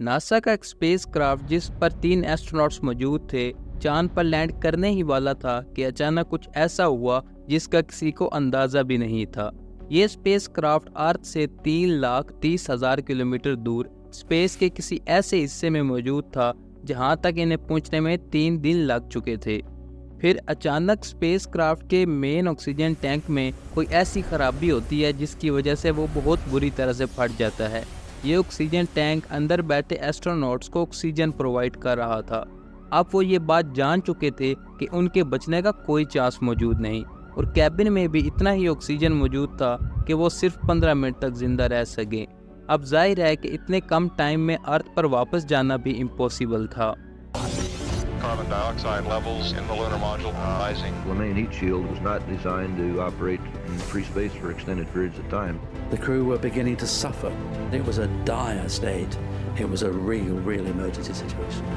NASA का एक space craft जिस पर 3 एस्ट्रोनॉट्स मौजूद थे चांद पर लैंड करने ही वाला था कि अचानक कुछ ऐसा हुआ जिसका किसी को अंदाजा भी नहीं था। ये स्पेस क्राफ्ट अर्थ से 3,30,000 किलोमीटर दूर स्पेस के किसी ऐसे हिस्से में मौजूद था जहां तक इन्हें पहुंचने में 3 दिन लग चुके थे। फिर अचानक स्पेस क्राफ्ट के मेन ऑक्सीजन टैंक में कोई ऐसी खराबी होती है जिसकी वजह से वो बहुत बुरी तरह से फट जाता है। ये ऑक्सीजन टैंक अंदर बैठे एस्ट्रोनॉट्स को ऑक्सीजन प्रोवाइड कर रहा था। अब वो ये बात जान चुके थे कि उनके बचने का कोई चांस मौजूद नहीं और कैबिन में भी इतना ही ऑक्सीजन मौजूद था कि वो सिर्फ 15 मिनट तक जिंदा रह सकें। अब जाहिर है कि इतने कम टाइम में अर्थ पर वापस जाना भी इम्पॉसिबल था। Carbon dioxide levels in the lunar module rising. The main heat shield was not designed to operate in free space for extended periods of time. The crew were beginning to suffer. It was a dire state. It was a real emergency situation.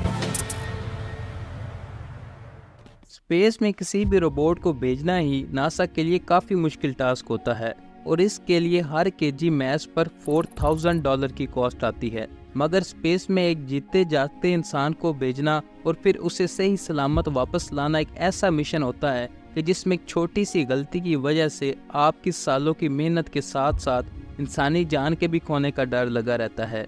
Space में किसी भी robot को भेजना ही NASA के लिए काफ़ी मुश्किल task होता है और इसके लिए हर केजी मैस पर $4,000 की कॉस्ट आती है। मगर स्पेस में एक जीते जागते इंसान को भेजना और फिर उसे सही सलामत वापस लाना एक ऐसा मिशन होता है कि जिसमें एक छोटी सी गलती की वजह से आपकी सालों की मेहनत के साथ साथ इंसानी जान के भी खोने का डर लगा रहता है।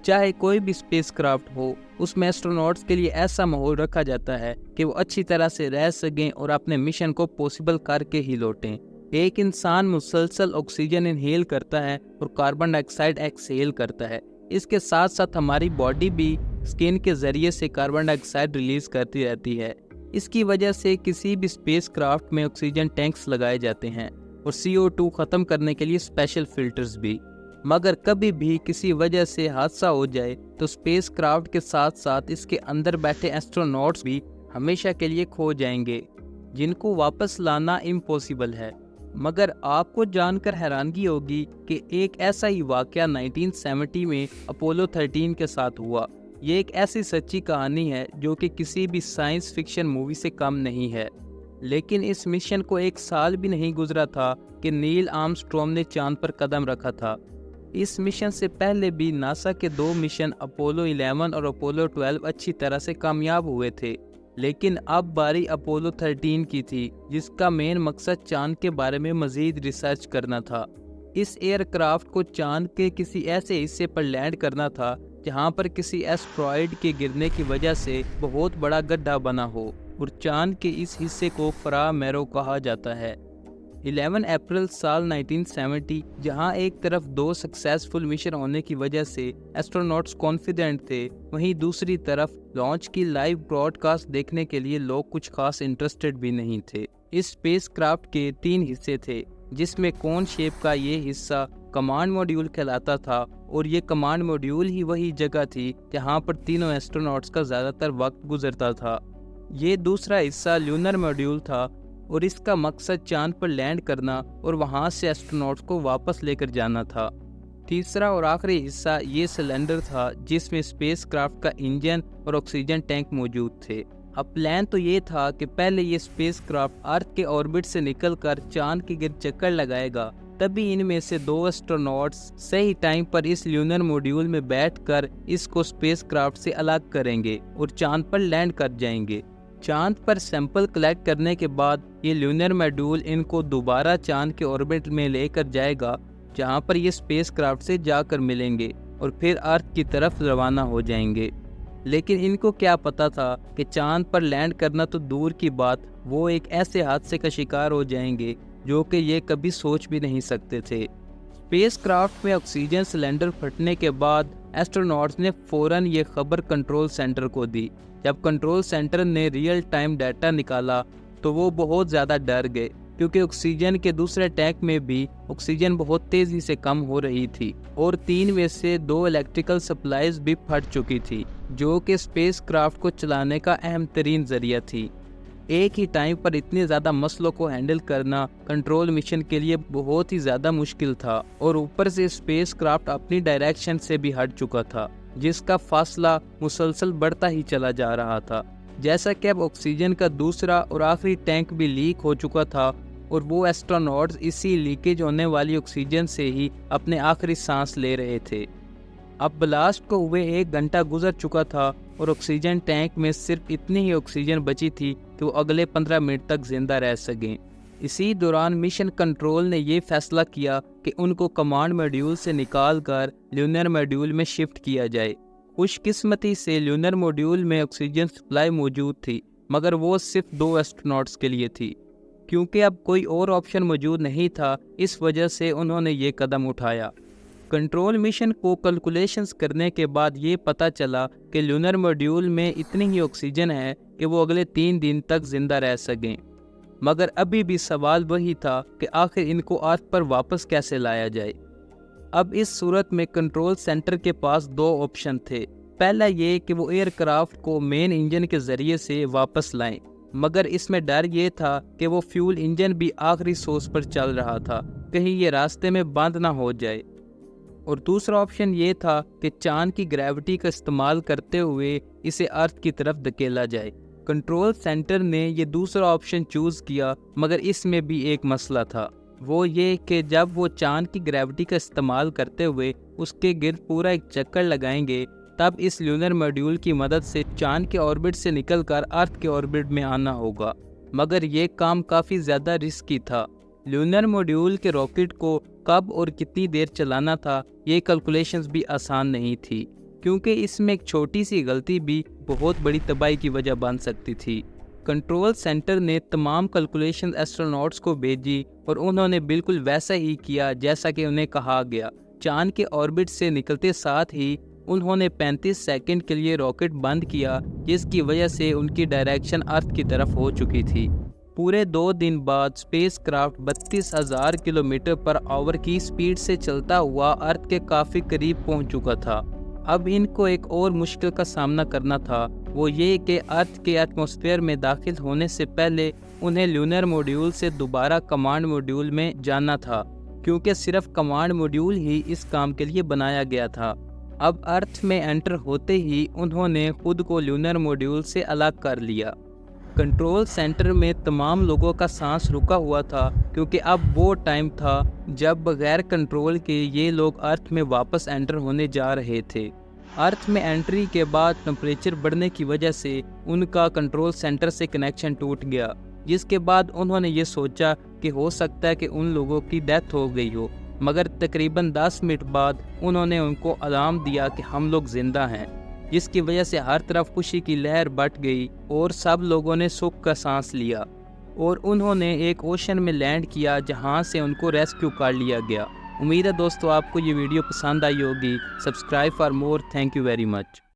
चाहे कोई भी स्पेस क्राफ्ट हो, उसमें एस्ट्रोनॉट्स के लिए ऐसा माहौल रखा जाता है कि वो अच्छी तरह से रह सकें और अपने मिशन को पॉसिबल करके ही लौटें। एक इंसान मुसलसल ऑक्सीजन इनहेल करता है और कार्बन डाइऑक्साइड एक्सहेल करता है। इसके साथ साथ हमारी बॉडी भी स्किन के जरिए से कार्बन डाइऑक्साइड रिलीज करती रहती है। इसकी वजह से किसी भी स्पेस क्राफ्ट में ऑक्सीजन टैंक्स लगाए जाते हैं और CO2 खत्म करने के लिए स्पेशल फिल्टर्स भी। मगर कभी भी किसी वजह से हादसा हो जाए तो स्पेस क्राफ्ट के साथ साथ इसके अंदर बैठे एस्ट्रोनॉट्स भी हमेशा के लिए खो जाएंगे, जिनको वापस लाना इम्पॉसिबल है। मगर आपको जानकर हैरानगी होगी कि एक ऐसा ही वाकया 1970 में अपोलो 13 के साथ हुआ। ये एक ऐसी सच्ची कहानी है जो कि किसी भी साइंस फिक्शन मूवी से कम नहीं है। लेकिन इस मिशन को 1 साल भी नहीं गुजरा था कि नील आर्मस्ट्रॉन्ग ने चांद पर कदम रखा था। इस मिशन से पहले भी नासा के 2 मिशन अपोलो 11 और अपोलो 12 अच्छी तरह से कामयाब हुए थे, लेकिन अब बारी अपोलो 13 की थी, जिसका मेन मकसद चांद के बारे में मजीद रिसर्च करना था। इस एयरक्राफ्ट को चांद के किसी ऐसे हिस्से पर लैंड करना था जहां पर किसी एस्ट्रॉयड के गिरने की वजह से बहुत बड़ा गड्ढा बना हो और चांद के इस हिस्से को फ्रा मैरो कहा जाता है। 11 अप्रैल साल 1970 जहां एक तरफ 2 सक्सेसफुल मिशन होने की वजह से एस्ट्रोनॉट्स कॉन्फिडेंट थे, वहीं दूसरी तरफ लॉन्च की लाइव ब्रॉडकास्ट देखने के लिए लोग कुछ खास इंटरेस्टेड भी नहीं थे। इस स्पेस क्राफ्ट के 3 हिस्से थे, जिसमें कोन शेप का ये हिस्सा कमांड मॉड्यूल कहलाता था और ये कमांड मॉड्यूल ही वही जगह थी जहां पर तीनों एस्ट्रोनॉट्स का ज़्यादातर वक्त गुजरता था। ये दूसरा हिस्सा ल्यूनर मॉड्यूल था और इसका मकसद चांद पर लैंड करना और वहां से एस्ट्रोनॉट्स को वापस लेकर जाना था। तीसरा और आखिरी हिस्सा ये सिलेंडर था जिसमें स्पेस क्राफ्ट का इंजन और ऑक्सीजन टैंक मौजूद थे। अब प्लान तो ये था कि पहले ये स्पेस क्राफ्ट अर्थ के ऑर्बिट से निकलकर चांद के गिर्द चक्कर लगाएगा, तभी इनमें से 2 एस्ट्रोनॉट्स सही टाइम पर इस ल्यूनर मॉड्यूल में बैठकर इसको स्पेस क्राफ्ट से अलग करेंगे और चांद पर लैंड कर जाएंगे। चांद पर सैंपल कलेक्ट करने के बाद ये ल्यूनर मॉड्यूल इनको दोबारा चांद के ऑर्बिट में लेकर जाएगा, जहां पर ये स्पेस क्राफ्ट से जाकर मिलेंगे और फिर अर्थ की तरफ रवाना हो जाएंगे। लेकिन इनको क्या पता था कि चांद पर लैंड करना तो दूर की बात, वो एक ऐसे हादसे का शिकार हो जाएंगे जो कि ये कभी सोच भी नहीं सकते थे। स्पेस क्राफ्ट में ऑक्सीजन सिलेंडर फटने के बाद एस्ट्रोनॉट्स ने फौरन ये खबर कंट्रोल सेंटर को दी। जब कंट्रोल सेंटर ने रियल टाइम डाटा निकाला तो वो बहुत ज़्यादा डर गए, क्योंकि ऑक्सीजन के दूसरे टैंक में भी ऑक्सीजन बहुत तेज़ी से कम हो रही थी और 3 में से 2 इलेक्ट्रिकल सप्लाईज भी फट चुकी थी, जो कि स्पेस क्राफ्ट को चलाने का अहम तरीन जरिया थी। एक ही टाइम पर इतने ज़्यादा मसलों को हैंडल करना कंट्रोल मिशन के लिए बहुत ही ज़्यादा मुश्किल था और ऊपर से स्पेस क्राफ्ट अपनी डायरेक्शन से भी हट चुका था, जिसका फासला मुसलसल बढ़ता ही चला जा रहा था। जैसा कि अब ऑक्सीजन का दूसरा और आखिरी टैंक भी लीक हो चुका था और वो एस्ट्रोनॉट्स इसी लीकेज होने वाली ऑक्सीजन से ही अपने आखिरी सांस ले रहे थे। اب بلاسٹ کو ہوئے 1 گھنٹہ گزر چکا تھا اور آکسیجن ٹینک میں صرف اتنی ہی آکسیجن بچی تھی کہ وہ اگلے 15 منٹ تک زندہ رہ سکیں۔ اسی دوران مشن کنٹرول نے یہ فیصلہ کیا کہ ان کو کمانڈ موڈیول سے نکال کر لونر موڈیول میں شفٹ کیا جائے۔ خوش قسمتی سے لونر موڈیول میں آکسیجن سپلائی موجود تھی، مگر وہ صرف 2 ایسٹروناٹس کے لیے تھی۔ کیونکہ اب کوئی اور آپشن موجود نہیں تھا، اس وجہ سے انہوں نے یہ قدم اٹھایا۔ کنٹرول مشن کو کیلکولیشنز کرنے کے بعد یہ پتہ چلا کہ لونر موڈیول میں اتنی ہی آکسیجن ہے کہ وہ اگلے 3 دن تک زندہ رہ سکیں۔ مگر ابھی بھی سوال وہی تھا کہ آخر ان کو ارتھ پر واپس کیسے لایا جائے۔ اب اس صورت میں کنٹرول سینٹر کے پاس 2 آپشن تھے۔ پہلا یہ کہ وہ ایئر کرافٹ کو مین انجن کے ذریعے سے واپس لائیں، مگر اس میں ڈر یہ تھا کہ وہ فیول انجن بھی آخری سوس پر چل رہا تھا، کہیں یہ راستے میں بند نہ ہو جائے۔ اور دوسرا آپشن یہ تھا کہ چاند کی گریوٹی کا استعمال کرتے ہوئے اسے ارتھ کی طرف دھکیلا جائے۔ کنٹرول سینٹر نے یہ دوسرا آپشن چوز کیا، مگر اس میں بھی ایک مسئلہ تھا، وہ یہ کہ جب وہ چاند کی گریوٹی کا استعمال کرتے ہوئے اس کے گرد پورا ایک چکر لگائیں گے، تب اس لونر موڈیول کی مدد سے چاند کے آربٹ سے نکل کر ارتھ کے آربٹ میں آنا ہوگا، مگر یہ کام کافی زیادہ رسکی تھا۔ لونر موڈیول کے راکٹ کو کب اور کتنی دیر چلانا تھا، یہ کیلکولیشنز بھی آسان نہیں تھی، کیونکہ اس میں ایک چھوٹی سی غلطی بھی بہت بڑی تباہی کی وجہ بن سکتی تھی۔ کنٹرول سینٹر نے تمام کیلکولیشنز ایسٹروناٹس کو بھیجی اور انہوں نے بالکل ویسا ہی کیا جیسا کہ انہیں کہا گیا۔ چاند کے آربٹ سے نکلتے ساتھ ہی انہوں نے 35 سیکنڈ کے لیے راکٹ بند کیا، جس کی وجہ سے ان کی ڈائریکشن ارتھ کی طرف ہو چکی تھی۔ پورے 2 دن بعد اسپیس کرافٹ 32,000 کلومیٹر پر آور کی سپیڈ سے چلتا ہوا ارتھ کے کافی قریب پہنچ چکا تھا۔ اب ان کو ایک اور مشکل کا سامنا کرنا تھا، وہ یہ کہ ارتھ کے ایٹماسفیئر میں داخل ہونے سے پہلے انہیں لونر موڈیول سے دوبارہ کمانڈ موڈیول میں جانا تھا، کیونکہ صرف کمانڈ موڈیول ہی اس کام کے لیے بنایا گیا تھا۔ اب ارتھ میں انٹر ہوتے ہی انہوں نے خود کو لونر موڈیول سے الگ کر لیا۔ کنٹرول سینٹر میں تمام لوگوں کا سانس رکا ہوا تھا، کیونکہ اب وہ ٹائم تھا جب بغیر کنٹرول کے یہ لوگ ارتھ میں واپس انٹر ہونے جا رہے تھے۔ ارتھ میں انٹری کے بعد ٹمپریچر بڑھنے کی وجہ سے ان کا کنٹرول سینٹر سے کنیکشن ٹوٹ گیا، جس کے بعد انہوں نے یہ سوچا کہ ہو سکتا ہے کہ ان لوگوں کی ڈیتھ ہو گئی ہو، مگر تقریباً 10 منٹ بعد انہوں نے ان کو الارم دیا کہ ہم لوگ زندہ ہیں، جس کی وجہ سے ہر طرف خوشی کی لہر بٹ گئی اور سب لوگوں نے سکھ کا سانس لیا، اور انہوں نے ایک اوشن میں لینڈ کیا جہاں سے ان کو ریسکیو کر لیا گیا۔ امید ہے دوستو آپ کو یہ ویڈیو پسند آئی ہوگی۔ Subscribe for more. Thank you very much.